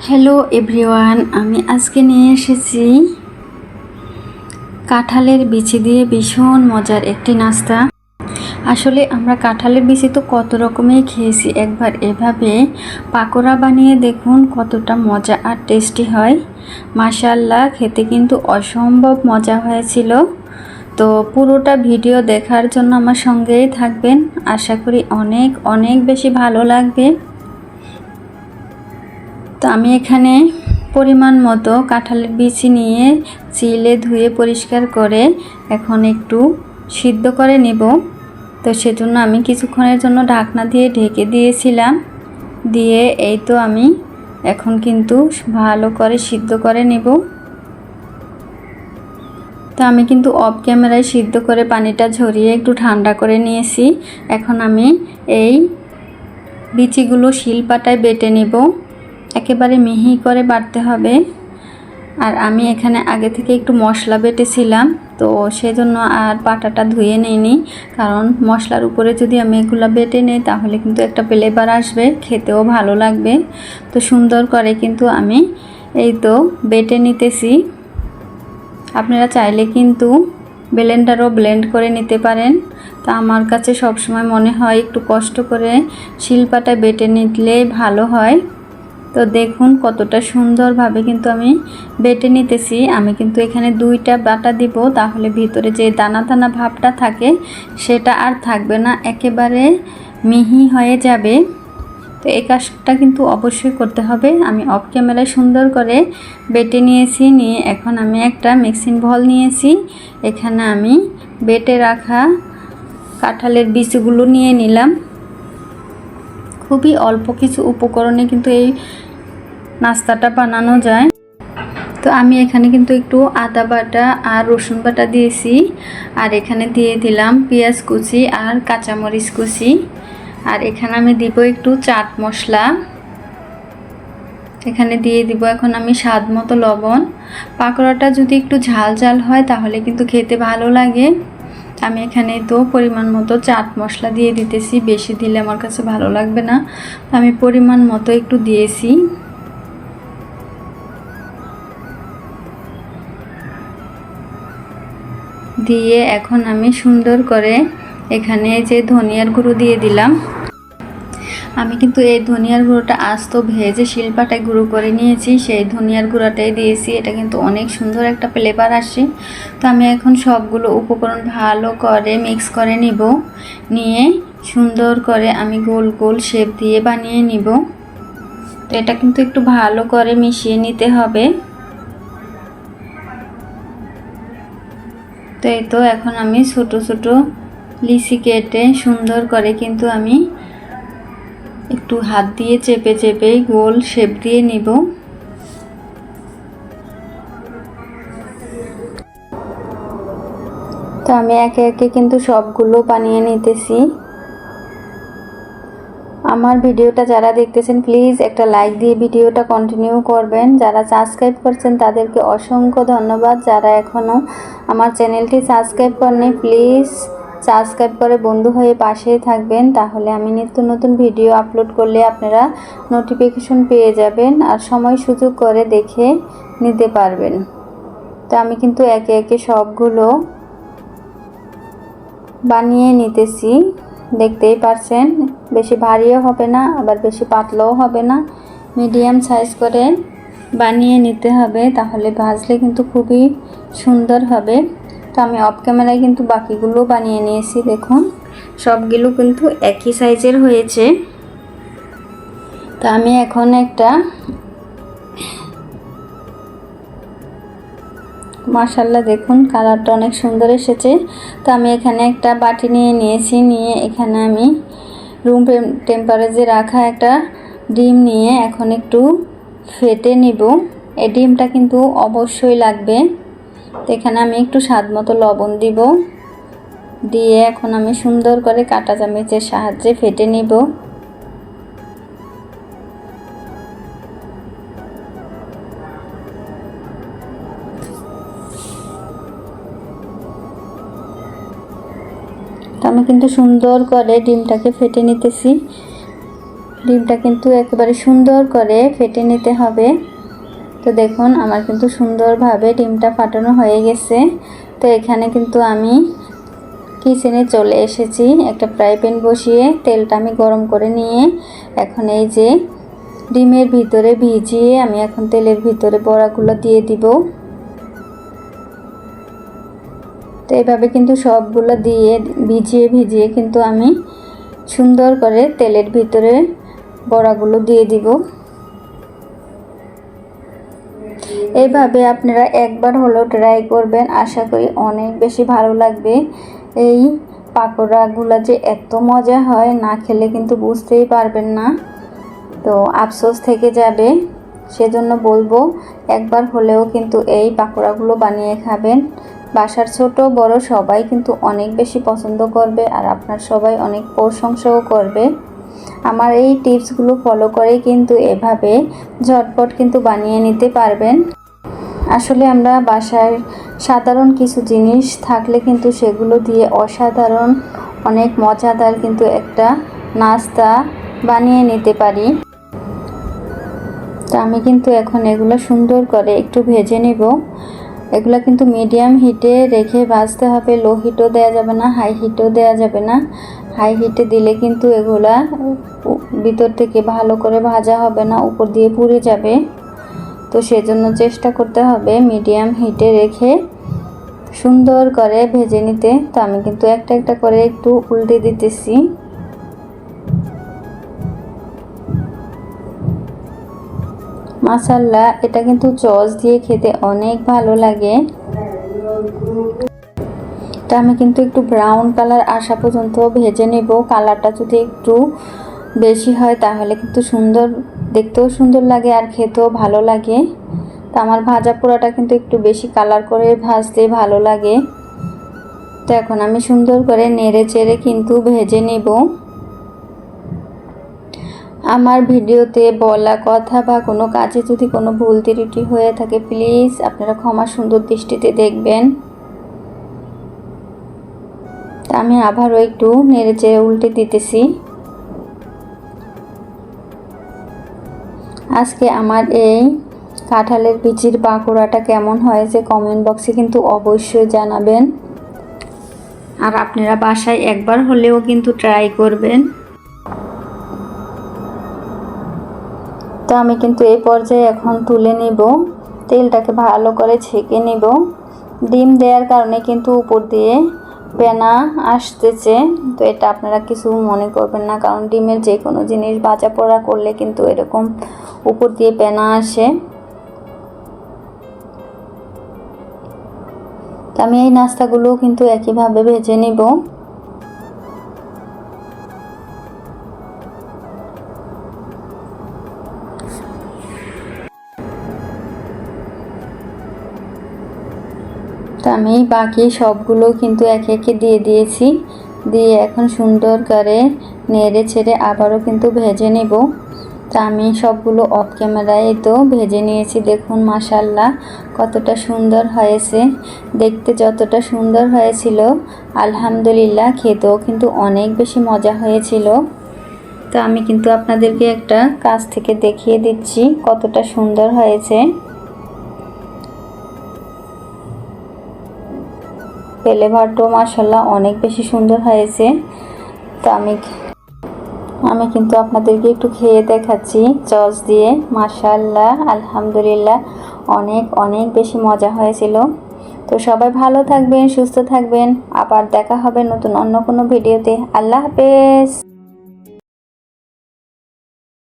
Hello everyone, আমি আজকে নিয়ে এসেছি কাঁঠালের বিচি দিয়ে ভীষণ মজার একটি নাস্তা। আসলে আমরা কাঁঠালের বিচি তো কত রকমের খেয়েছি, একবার এভাবে পাকোড়া বানিয়ে দেখুন কতটা মজা আর টেস্টি হয়। মাশাআল্লাহ, খেতে কিন্তু অসম্ভব মজা হয়েছিল। তো পুরোটা ভিডিও দেখার জন্য আমার সঙ্গেই থাকবেন, আশা করি অনেক অনেক বেশি ভালো লাগবে। তো আমি এখানে পরিমাণ মতো কাঁঠালের বিচি নিয়ে চিলে ধুয়ে পরিষ্কার করে এখন একটু সিদ্ধ করে নেব। তো সেজন্য আমি কিছুক্ষণের জন্য ঢাকনা দিয়ে ঢেকে দিয়েছিলাম। দিয়ে এই তো আমি এখন কিন্তু ভালো করে সিদ্ধ করে নেব। তো আমি কিন্তু অফ ক্যামেরায় সিদ্ধ করে পানিটা ঝরিয়ে একটু ঠান্ডা করে নিয়েছি। এখন আমি এই বিচিগুলো শিলপাটায় বেটে নেব, একেবারে মিহি করে বাটতে হবে। আর আমি এখানে আগে থেকে একটু মশলা বেটেছিলাম, তো সেজন্য আর পাটাটা ধুয়ে নিইনি, কারণ মশলার উপরে যদি আমি এগুলো বেটে নিই তাহলে কিন্তু একটা ফ্লেভার আসবে, খেতেও ভালো লাগবে। তো সুন্দর করে কিন্তু আমি এই তো বেটে নিতেছি। আপনারা চাইলে কিন্তু ব্লেন্ডারও ব্লেন্ড করে নিতে পারেন। তা আমার কাছে সবসময় মনে হয় একটু কষ্ট করে শিলপাটায় বেটে নিলে ভালো হয়। তো দেখুন কতটা সুন্দরভাবে কিন্তু আমি বেটে নিতেছি। আমি কিন্তু এখানে দুইটা বাটা দিব, তাহলে ভিতরে যে দানা দানা ভাবটা থাকে সেটা আর থাকবে না, একেবারে মিহি হয়ে যাবে। তো এই কাজটা কিন্তু অবশ্যই করতে হবে। আমি অফ ক্যামেরায় সুন্দর করে বেটে নিয়েছি, নিয়ে এখন আমি একটা মিক্সিং বোল নিয়েছি। এখানে আমি বেটে রাখা কাঁঠালের বীজগুলো নিয়ে নিলাম। খুবই অল্প কিছু উপকরণে কিন্তু এই নাস্তাটা বানানো যায়। তো আমি এখানে কিন্তু একটু আদা বাটা আর রসুন বাটা দিয়েছি, আর এখানে দিয়ে দিলাম পেঁয়াজ কুচি আর কাঁচামরিচ কুচি, আর এখানে আমি দিব একটু চাট মশলা। এখানে দিয়ে দিব এখন আমি স্বাদ মতো লবণ। পাকোড়াটা যদি একটু ঝাল ঝাল হয় তাহলে কিন্তু খেতে ভালো লাগে। আমি এখানে তো পরিমাণ মতো চাট মশলা দিয়ে দিতেছি, বেশি দিলে আমার কাছে ভালো লাগবে না, আমি পরিমাণ মতো একটু দিয়েছি। দিয়ে এখন আমি সুন্দর করে এখানে যে ধনিয়ার গুঁড়ো দিয়ে দিলাম। আমি কিন্তু এই ধনিয়ার গুঁড়োটা আস্ত ভেজে শিলপাটায় গুঁড়ো করে নিয়েছি, সেই ধনিয়ার গুঁড়োটাই দিয়েছি। এটা কিন্তু অনেক সুন্দর একটা ফ্লেভার আসে। তো আমি এখন সবগুলো উপকরণ ভালো করে মিক্স করে নিব, নিয়ে সুন্দর করে আমি গোল গোল শেপ দিয়ে বানিয়ে নিব। তো এটা কিন্তু একটু ভালো করে মিশিয়ে নিতে হবে। তো এই তো এখন আমি ছোট ছোট লিচি কেটে সুন্দর করে কিন্তু আমি একটু হাত দিয়ে চেপে চেপে গোল শেপ দিয়ে নিব। তো আমি একে একে কিন্তু সবগুলো বানিয়ে নিতেছি। আমার ভিডিওটা যারা দেখতেছেন প্লিজ একটা লাইক দিয়ে ভিডিওটা কন্টিনিউ করবেন। যারা সাবস্ক্রাইব করছেন তাদেরকে অসংখ্য ধন্যবাদ। যারা এখনও আমার চ্যানেলটি সাবস্ক্রাইব করেননি প্লিজ সাবস্ক্রাইব করে বন্ধু হয়ে পাশেই থাকবেন, তাহলে আমি নিত্য নতুন ভিডিও আপলোড করলে আপনারা নোটিফিকেশন পেয়ে যাবেন আর সময় সুযোগ করে দেখে নিতে পারবেন। তো আমি কিন্তু একে একে সবগুলো বানিয়ে নিতেছি, দেখতেই পারছেন। বেশি ভারীও হবে না আবার বেশি পাতলাও হবে না, মিডিয়াম সাইজ করে বানিয়ে নিতে হবে, তাহলে ভাজলে কিন্তু খুবই সুন্দর হবে। তো আমি অফ ক্যামেরায় কিন্তু বাকিগুলো বানিয়ে নিয়েছি, দেখুন সবগুলো কিন্তু একই সাইজের হয়েছে। তো আমি এখন একটা মাশাআল্লাহ দেখুন কালারটা অনেক সুন্দর এসেছে। তো আমি এখানে একটা বাটি নিয়ে নিয়েছি, নিয়ে এখানে আমি রুম টেম্পারেচারে রাখা একটা ডিম নিয়ে এখন একটু ফেটে নিব। এই ডিমটা কিন্তু অবশ্যই লাগবে। তো এখানে আমি একটু স্বাদ মতো লবণ দিব, দিয়ে এখন আমি সুন্দর করে কাঁটা চামচের সাহায্যে ফেটে নিব। তো আমি কিন্তু সুন্দর করে ডিমটাকে ফেটে নিতেছি। ডিমটা কিন্তু একেবারে সুন্দর করে ফেটে নিতে হবে। তো দেখুন আমার কিন্তু সুন্দরভাবে ডিমটা ফাটানো হয়ে গেছে। তো এখানে কিন্তু আমি কিচেনে চলে এসেছি। একটা ফ্রাই প্যান বসিয়ে তেলটা আমি গরম করে নিয়ে এখন এই যে ডিমের ভিতরে ভিজিয়ে আমি এখন তেলের ভিতরে বড়াগুলো দিয়ে দিব। তো এইভাবে কিন্তু সবগুলো দিয়ে ভিজিয়ে কিন্তু আমি সুন্দর করে তেলের ভিতরে বড়াগুলো দিয়ে দিব। এইভাবে আপনারা একবার হলেও ট্রাই করবেন, আশা করি অনেক বেশি ভালো লাগবে। এই পাকোড়াগুলো যে এত মজা হয়, না খেলে কিন্তু বুঝতেই পারবেন না, তো আফসোস থেকে যাবে। সেজন্য বলবো একবার হলেও কিন্তু এই পাকোড়াগুলো বানিয়ে খাবেন। বাসার ছোট বড় সবাই কিন্তু অনেক বেশি পছন্দ করবে, আর আপনার সবাই অনেক প্রশংসাও করবে। আমার এই টিপসগুলো ফলো করে কিন্তু এভাবে ঝটপট কিন্তু বানিয়ে নিতে পারবেন। আসলে আমরা বাসায় সাধারণ কিছু জিনিস থাকলে কিন্তু সেগুলো দিয়ে অসাধারণ অনেক মজাদার কিন্তু একটা নাস্তা বানিয়ে নিতে পারি। তো আমি কিন্তু এখন এগুলো সুন্দর করে একটু ভেজে নেব। এগুলো কিন্তু মিডিয়াম হিটে রেখে ভাজতে হবে, লো হিটও দেওয়া যাবে না, হাই হিটও দেওয়া যাবে না। হাই হিটে দিলে কিন্তু এগুলা ভিতর থেকে ভালো করে ভাজা হবে না, উপর দিয়ে পুড়ে যাবে। তো সেজন্য চেষ্টা করতে হবে মিডিয়াম হিটে রেখে সুন্দর করে ভেজে নিতে। তো আমি কিন্তু একটা একটা করে একটু উল্টে দিতেছি। মাশাআল্লাহ, এটা কিন্তু সস দিয়ে খেতে অনেক ভালো লাগে। তো আমি কিন্তু একটু ব্রাউন কালার আসা পর্যন্ত ভেজে নেব। কালারটা যদি একটু বেশি হয় তাহলে কিন্তু সুন্দর, দেখতেও সুন্দর লাগে আর খেতেও ভালো লাগে। তো আমার ভাজা পোড়াটা কিন্তু একটু বেশি কালার করে ভাজতে ভালো লাগে। তো এখন আমি সুন্দর করে নেড়ে চেড়ে কিন্তু ভেজে নেব। আমার ভিডিওতে বলা কথা বা কোনো কাজে যদি কোনো ভুল ত্রুটি হয়ে থাকে প্লিজ আপনারা ক্ষমা সুন্দর দৃষ্টিতে দেখবেন। তা আমি আবারও একটু নেড়ে চেড়ে উল্টে দিতেছি। আজকে আমার এই কাঁঠালের বিচির পাকোড়াটা কেমন হয়েছে কমেন্ট বক্সে কিন্তু অবশ্যই জানাবেন। আর আপনারা বাসায় একবার হলেও কিন্তু ট্রাই করবেন। তো আমি কিন্তু এই পর্যায়ে এখন তুলে নিব, তেলটাকে ভালো করে ছেঁকে নিব। ডিম দেওয়ার কারণে কিন্তু উপর দিয়ে ফেনা আসতেছে, তো এটা আপনারা কিছু মনে করবেন না, কারণ ডিমের যে কোনো জিনিস ভাজা পোড়া করলে কিন্তু এরকম উপর দিয়ে ফেনা আসে। তো আমি এই নাস্তাগুলো কিন্তু একইভাবে ভেজে নিব। তো আমি বাকি সবগুলো কিন্তু একে একে দিয়ে দিয়েছি, দিয়ে এখন সুন্দর করে নেড়ে ছেড়ে আবারও কিন্তু ভেজে নেব। তো আমি সবগুলো অফ ক্যামেরায় তো ভেজে নিয়েছি। দেখুন মাশাআল্লাহ কতটা সুন্দর হয়েছে, দেখতে যতটা সুন্দর হয়েছিল আলহামদুলিল্লাহ খেতেও কিন্তু অনেক বেশি মজা হয়েছিল। তো আমি কিন্তু আপনাদেরকে একটা কাছ থেকে দেখিয়ে দিচ্ছি কতটা সুন্দর হয়েছে। ফ্লেভারটাও মাশাআল্লাহ অনেক বেশি সুন্দর হয়েছে। তো আমি কিন্তু আপনাদেরকে একটু খেয়ে দেখাচ্ছি সস দিয়ে। মাশাআল্লাহ আলহামদুলিল্লাহ অনেক অনেক বেশি মজা হয়েছিল। তো সবাই ভালো থাকবেন, সুস্থ থাকবেন, আবার দেখা হবে নতুন অন্য কোনো ভিডিওতে। আল্লাহ হাফেজ।